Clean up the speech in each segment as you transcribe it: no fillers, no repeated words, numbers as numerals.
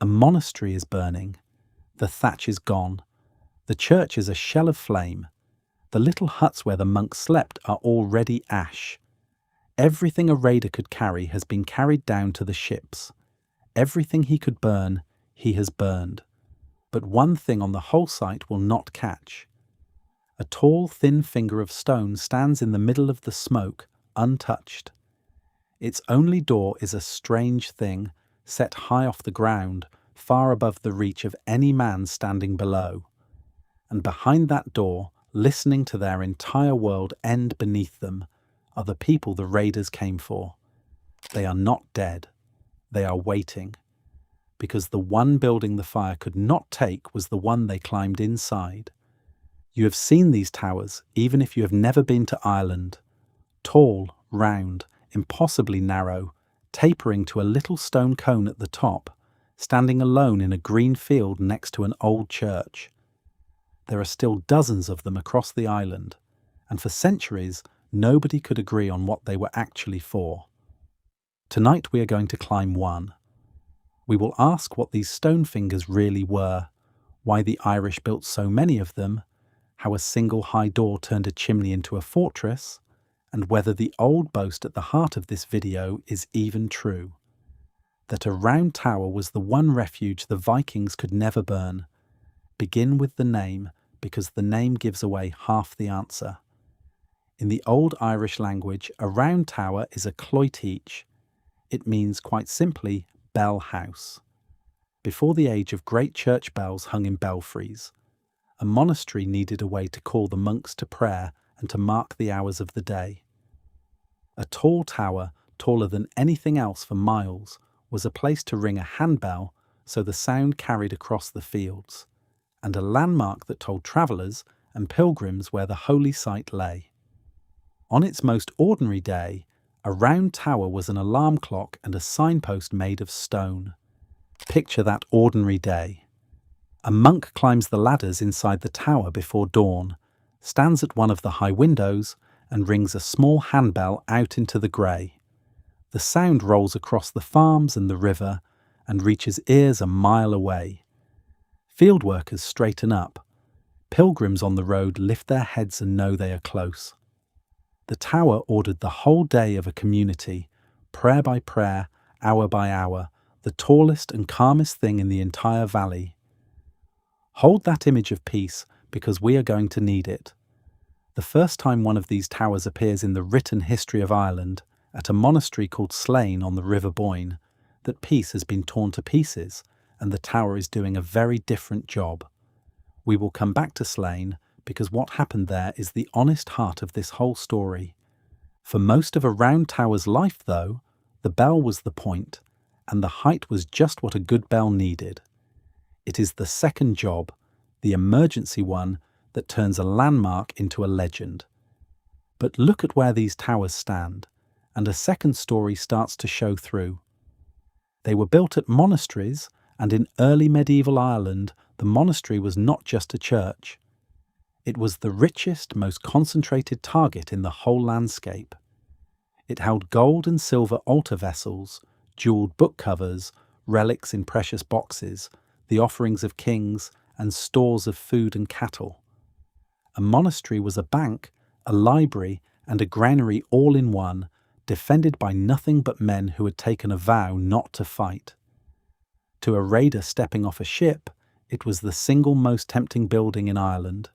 A monastery is burning. The thatch is gone. The church is a shell of flame. The little huts where the monks slept are already ash. Everything a raider could carry has been carried down to the ships. Everything he could burn, he has burned. But one thing on the whole site will not catch. A tall, thin finger of stone stands in the middle of the smoke, untouched. Its only door is a strange thing, set high off the ground, far above the reach of any man standing below. And behind that door, listening to their entire world end beneath them, are the people the raiders came for. They are not dead. They are waiting. Because the one building the fire could not take was the one they climbed inside. You have seen these towers, even if you have never been to Ireland. Tall, round, impossibly narrow, tapering to a little stone cone at the top, standing alone in a green field next to an old church. There are still dozens of them across the island, and for centuries nobody could agree on what they were actually for. Tonight we are going to climb one. We will ask what these stone fingers really were, why the Irish built so many of them, how a single high door turned a chimney into a fortress, and whether the old boast at the heart of this video is even true. That a round tower was the one refuge the Vikings could never burn. Begin with the name, because the name gives away half the answer. In the old Irish language, a round tower is a cloiteach. It means, quite simply, bell house. Before the age of great church bells hung in belfries, a monastery needed a way to call the monks to prayer and to mark the hours of the day. A tall tower, taller than anything else for miles, was a place to ring a handbell so the sound carried across the fields, and a landmark that told travellers and pilgrims where the holy site lay. On its most ordinary day, a round tower was an alarm clock and a signpost made of stone. Picture that ordinary day. A monk climbs the ladders inside the tower before dawn, stands at one of the high windows, and rings a small handbell out into the grey. The sound rolls across the farms and the river and reaches ears a mile away. Field workers straighten up. Pilgrims on the road lift their heads and know they are close. The tower ordered the whole day of a community, prayer by prayer, hour by hour, the tallest and calmest thing in the entire valley. Hold that image of peace, because we are going to need it. The first time one of these towers appears in the written history of Ireland, at a monastery called Slane on the River Boyne, that peace has been torn to pieces, and the tower is doing a very different job. We will come back to Slane, because what happened there is the honest heart of this whole story. For most of a round tower's life, though, the bell was the point, and the height was just what a good bell needed. It is the second job, the emergency one, that turns a landmark into a legend. But look at where these towers stand, and a second story starts to show through. They were built at monasteries, and in early medieval Ireland, the monastery was not just a church. It was the richest, most concentrated target in the whole landscape. It held gold and silver altar vessels, jewelled book covers, relics in precious boxes, the offerings of kings, and stores of food and cattle. A monastery was a bank, a library, and a granary all in one, defended by nothing but men who had taken a vow not to fight. To a raider stepping off a ship, it was the single most tempting building in Ireland.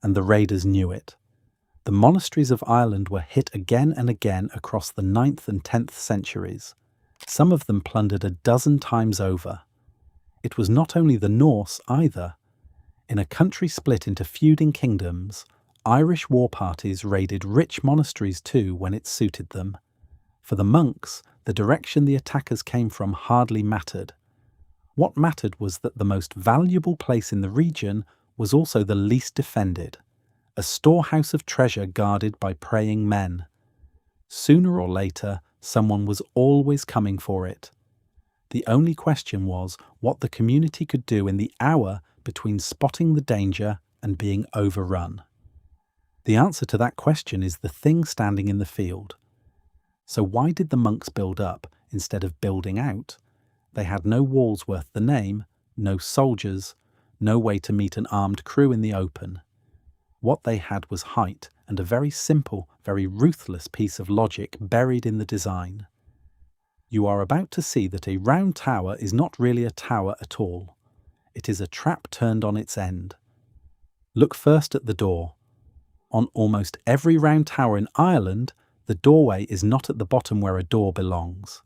And the raiders knew it. The monasteries of Ireland were hit again and again across the 9th and 10th centuries, some of them plundered a dozen times over. It was not only the Norse either. In a country split into feuding kingdoms, Irish war parties raided rich monasteries too when it suited them. For the monks, the direction the attackers came from hardly mattered. What mattered was that the most valuable place in the region was also the least defended, a storehouse of treasure guarded by praying men. Sooner or later, someone was always coming for it. The only question was what the community could do in the hour between spotting the danger and being overrun. The answer to that question is the thing standing in the field. So why did the monks build up instead of building out? They had no walls worth the name, no soldiers, no way to meet an armed crew in the open. What they had was height and a very simple, very ruthless piece of logic buried in the design. You are about to see that a round tower is not really a tower at all. It is a trap turned on its end. Look first at the door. On almost every round tower in Ireland, the doorway is not at the bottom where a door belongs.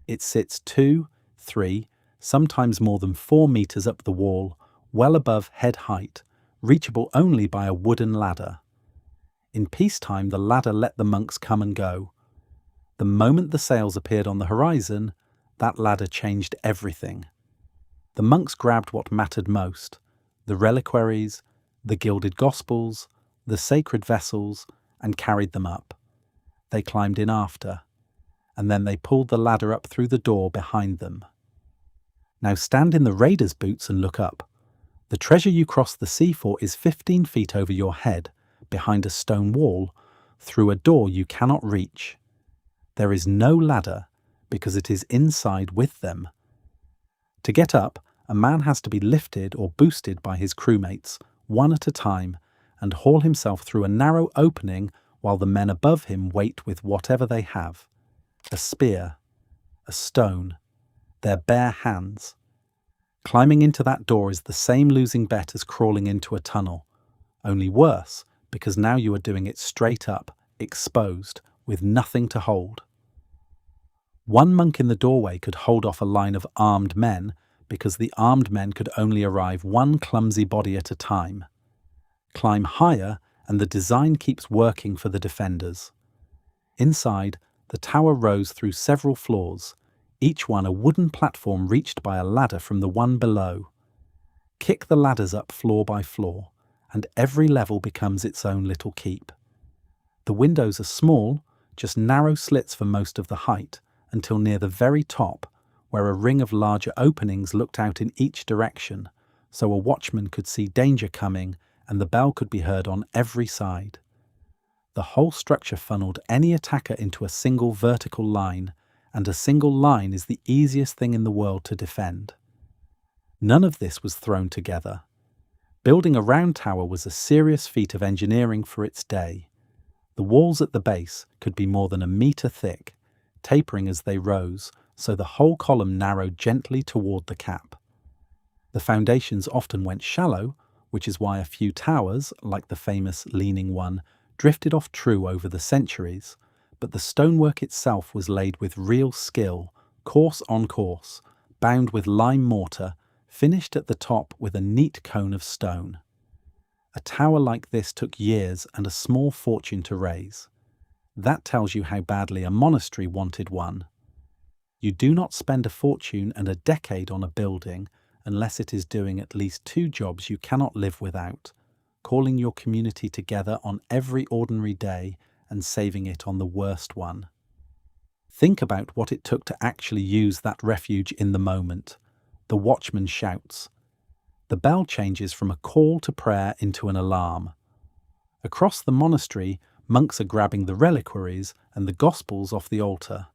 It sits 2, 3, sometimes more than 4 meters up the wall, well above head height, reachable only by a wooden ladder. In peacetime, the ladder let the monks come and go. The moment the sails appeared on the horizon, that ladder changed everything. The monks grabbed what mattered most: the reliquaries, the gilded gospels, the sacred vessels, and carried them up. They climbed in after, and then they pulled the ladder up through the door behind them. Now stand in the raider's boots and look up. The treasure you cross the sea for is 15 feet over your head, behind a stone wall, through a door you cannot reach. There is no ladder, because it is inside with them. To get up, a man has to be lifted or boosted by his crewmates, one at a time, and haul himself through a narrow opening while the men above him wait with whatever they have: a spear, a stone, their bare hands. Climbing into that door is the same losing bet as crawling into a tunnel, only worse, because now you are doing it straight up, exposed, with nothing to hold. One monk in the doorway could hold off a line of armed men, because the armed men could only arrive one clumsy body at a time. Climb higher, and the design keeps working for the defenders. Inside, the tower rose through several floors, each one a wooden platform reached by a ladder from the one below. Kick the ladders up floor by floor, and every level becomes its own little keep. The windows are small, just narrow slits for most of the height, until near the very top, where a ring of larger openings looked out in each direction, so a watchman could see danger coming and the bell could be heard on every side. The whole structure funneled any attacker into a single vertical line, and a single line is the easiest thing in the world to defend. None of this was thrown together. Building a round tower was a serious feat of engineering for its day. The walls at the base could be more than 1 meter thick, tapering as they rose, so the whole column narrowed gently toward the cap. The foundations often went shallow, which is why a few towers, like the famous leaning one, drifted off true over the centuries, but the stonework itself was laid with real skill, course on course, bound with lime mortar, finished at the top with a neat cone of stone. A tower like this took years and a small fortune to raise. That tells you how badly a monastery wanted one. You do not spend a fortune and a decade on a building unless it is doing at least 2 jobs you cannot live without: calling your community together on every ordinary day and saving it on the worst one. Think about what it took to actually use that refuge in the moment. The watchman shouts. The bell changes from a call to prayer into an alarm. Across the monastery, monks are grabbing the reliquaries and the gospels off the altar.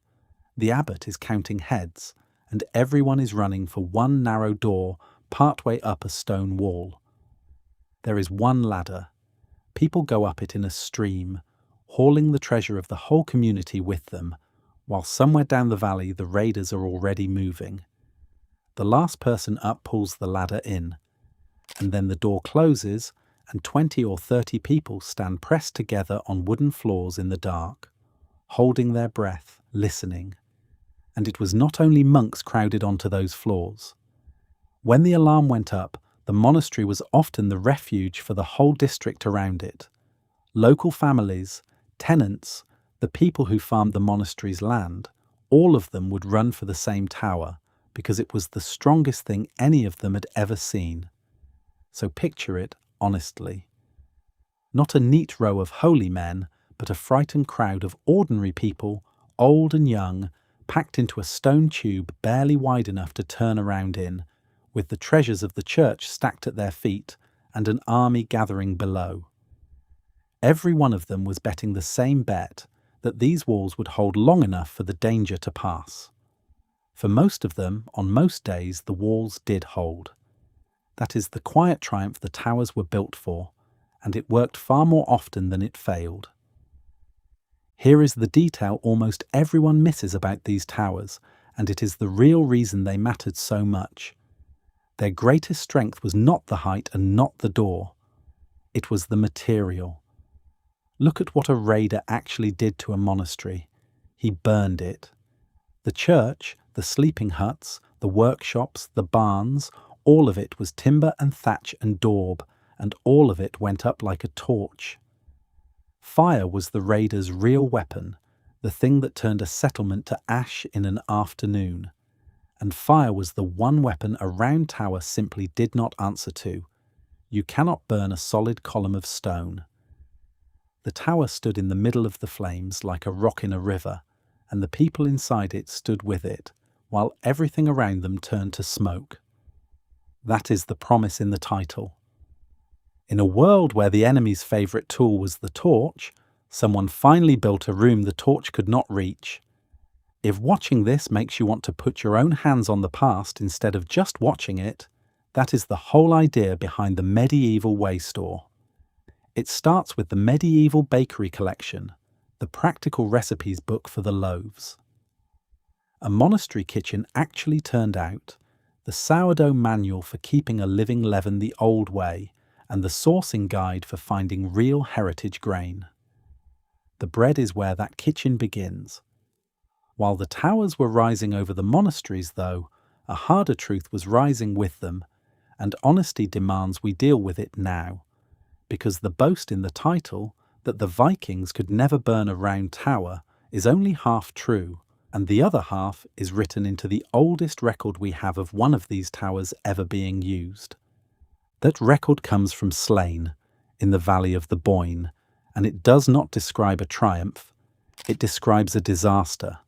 The abbot is counting heads, and everyone is running for one narrow door partway up a stone wall. There is one ladder. People go up it in a stream, hauling the treasure of the whole community with them, while somewhere down the valley the raiders are already moving. The last person up pulls the ladder in, and then the door closes and 20 or 30 people stand pressed together on wooden floors in the dark, holding their breath, listening. And it was not only monks crowded onto those floors. When the alarm went up, the monastery was often the refuge for the whole district around it. Local families, tenants, the people who farmed the monastery's land, all of them would run for the same tower, because it was the strongest thing any of them had ever seen. So picture it honestly. Not a neat row of holy men, but a frightened crowd of ordinary people, old and young, packed into a stone tube barely wide enough to turn around in, with the treasures of the church stacked at their feet and an army gathering below. Every one of them was betting the same bet, that these walls would hold long enough for the danger to pass. For most of them, on most days, the walls did hold. That is the quiet triumph the towers were built for, and it worked far more often than it failed. Here is the detail almost everyone misses about these towers, and it is the real reason they mattered so much. Their greatest strength was not the height and not the door. It was the material. Look at what a raider actually did to a monastery. He burned it. The church, the sleeping huts, the workshops, the barns, all of it was timber and thatch and daub, and all of it went up like a torch. Fire was the raider's real weapon, the thing that turned a settlement to ash in an afternoon. And fire was the one weapon a round tower simply did not answer to. You cannot burn a solid column of stone. The tower stood in the middle of the flames like a rock in a river, and the people inside it stood with it, while everything around them turned to smoke. That is the promise in the title. In a world where the enemy's favourite tool was the torch, someone finally built a room the torch could not reach. If watching this makes you want to put your own hands on the past instead of just watching it, that is the whole idea behind the medieval way store. It starts with the medieval bakery collection, the practical recipes book for the loaves. A monastery kitchen actually turned out the sourdough manual for keeping a living leaven the old way, and the sourcing guide for finding real heritage grain. The bread is where that kitchen begins. While the towers were rising over the monasteries, though, a harder truth was rising with them, and honesty demands we deal with it now, because the boast in the title that the Vikings could never burn a round tower is only half true, and the other half is written into the oldest record we have of one of these towers ever being used. That record comes from Slane, in the valley of the Boyne, and it does not describe a triumph, it describes a disaster.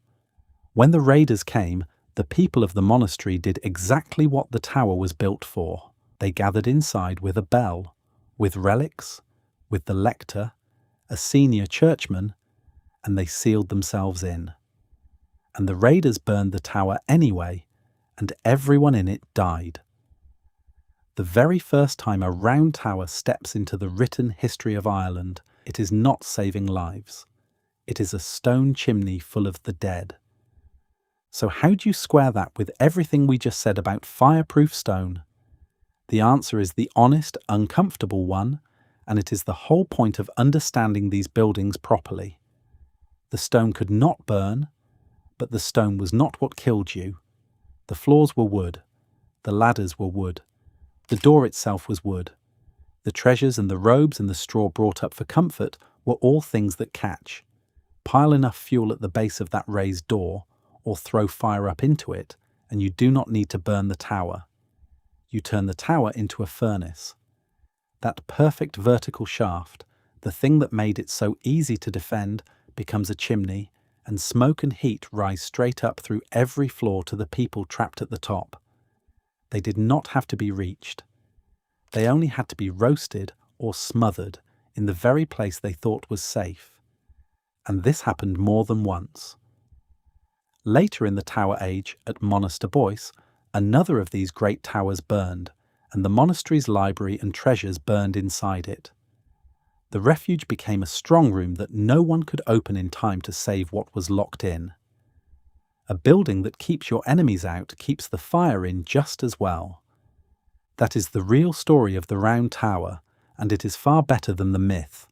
When the raiders came, the people of the monastery did exactly what the tower was built for. They gathered inside with a bell, with relics, with the lector, a senior churchman, and they sealed themselves in. And the raiders burned the tower anyway, and everyone in it died. The very first time a round tower steps into the written history of Ireland, it is not saving lives. It is a stone chimney full of the dead. So how do you square that with everything we just said about fireproof stone? The answer is the honest, uncomfortable one, and it is the whole point of understanding these buildings properly. The stone could not burn, but the stone was not what killed you. The floors were wood. The ladders were wood. The door itself was wood. The treasures and the robes and the straw brought up for comfort were all things that catch. Pile enough fuel at the base of that raised door, or throw fire up into it, and you do not need to burn the tower. You turn the tower into a furnace. That perfect vertical shaft, the thing that made it so easy to defend, becomes a chimney, and smoke and heat rise straight up through every floor to the people trapped at the top. They did not have to be reached. They only had to be roasted or smothered in the very place they thought was safe. And this happened more than once. Later in the Tower Age, at Monasteries, another of these great towers burned, and the monastery's library and treasures burned inside it. The Refuge became a strong room that no one could open in time to save what was locked in. A building that keeps your enemies out keeps the fire in just as well. That is the real story of the Round Tower, and it is far better than the myth.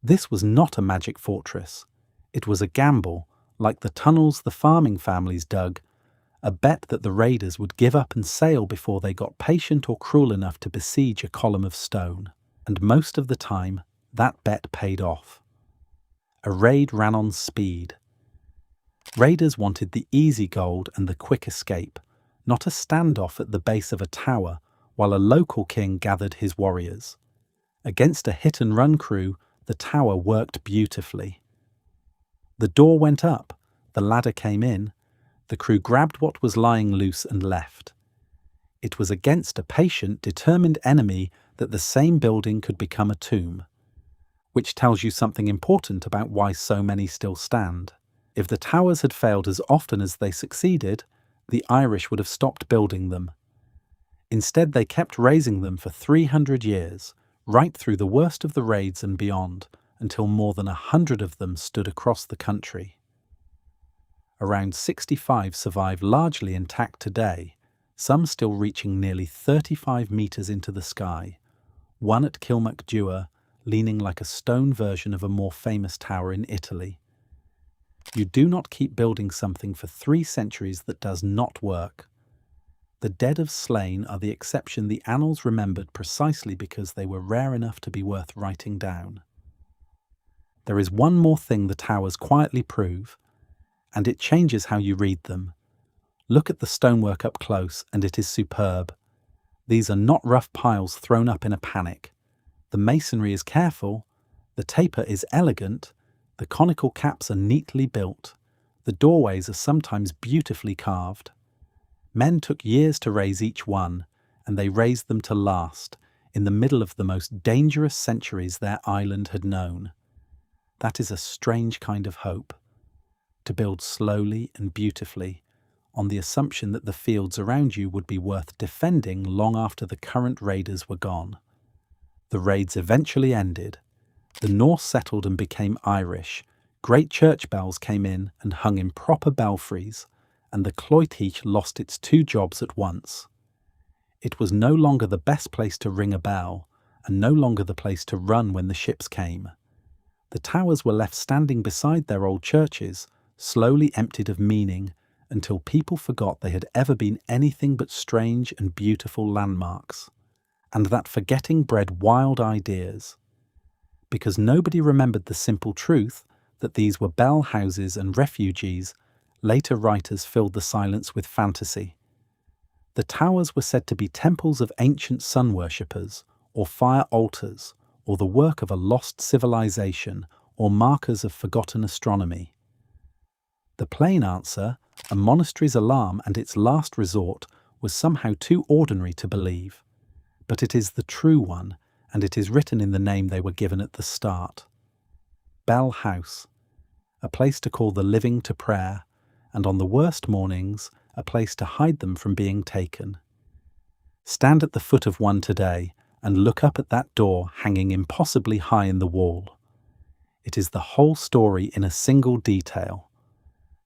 This was not a magic fortress. It was a gamble, like the tunnels the farming families dug, a bet that the raiders would give up and sail before they got patient or cruel enough to besiege a column of stone. And most of the time, that bet paid off. A raid ran on speed. Raiders wanted the easy gold and the quick escape, not a standoff at the base of a tower while a local king gathered his warriors. Against a hit-and-run crew, the tower worked beautifully. The door went up, the ladder came in, the crew grabbed what was lying loose and left. It was against a patient, determined enemy that the same building could become a tomb, which tells you something important about why so many still stand. If the towers had failed as often as they succeeded, the Irish would have stopped building them. Instead, they kept raising them for 300 years, right through the worst of the raids and beyond, until more than 100 of them stood across the country. Around 65 survive largely intact today, some still reaching nearly 35 metres into the sky, one at Kilmacduagh leaning like a stone version of a more famous tower in Italy. You do not keep building something for 3 centuries that does not work. The dead of Slane are the exception the annals remembered precisely because they were rare enough to be worth writing down. There is one more thing the towers quietly prove, and it changes how you read them. Look at the stonework up close, and it is superb. These are not rough piles thrown up in a panic. The masonry is careful, the taper is elegant, the conical caps are neatly built, the doorways are sometimes beautifully carved. Men took years to raise each one, and they raised them to last, in the middle of the most dangerous centuries their island had known. That is a strange kind of hope. To build slowly and beautifully, on the assumption that the fields around you would be worth defending long after the current raiders were gone. The raids eventually ended. The Norse settled and became Irish. Great church bells came in and hung in proper belfries, and the cloitheach lost its 2 jobs at once. It was no longer the best place to ring a bell, and no longer the place to run when the ships came. The towers were left standing beside their old churches, slowly emptied of meaning, until people forgot they had ever been anything but strange and beautiful landmarks, and that forgetting bred wild ideas. Because nobody remembered the simple truth that these were bell houses and refuges, later writers filled the silence with fantasy. The towers were said to be temples of ancient sun worshippers, or fire altars, or the work of a lost civilization, or markers of forgotten astronomy. The plain answer, a monastery's alarm and its last resort, was somehow too ordinary to believe. But it is the true one, and it is written in the name they were given at the start. Bell House, a place to call the living to prayer, and on the worst mornings, a place to hide them from being taken. Stand at the foot of one today and look up at that door hanging impossibly high in the wall. It is the whole story in a single detail.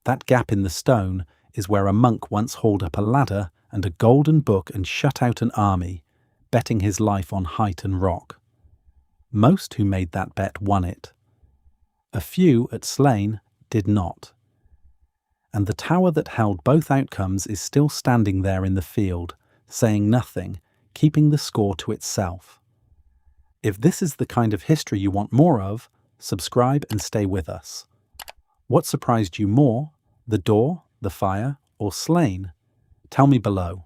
That gap in the stone is where a monk once hauled up a ladder and a golden book and shut out an army, betting his life on height and rock. Most who made that bet won it. A few at Slane did not. And the tower that held both outcomes is still standing there in the field, saying nothing, keeping the score to itself. If this is the kind of history you want more of, subscribe and stay with us. What surprised you more, the door, the fire, or Slane? Tell me below.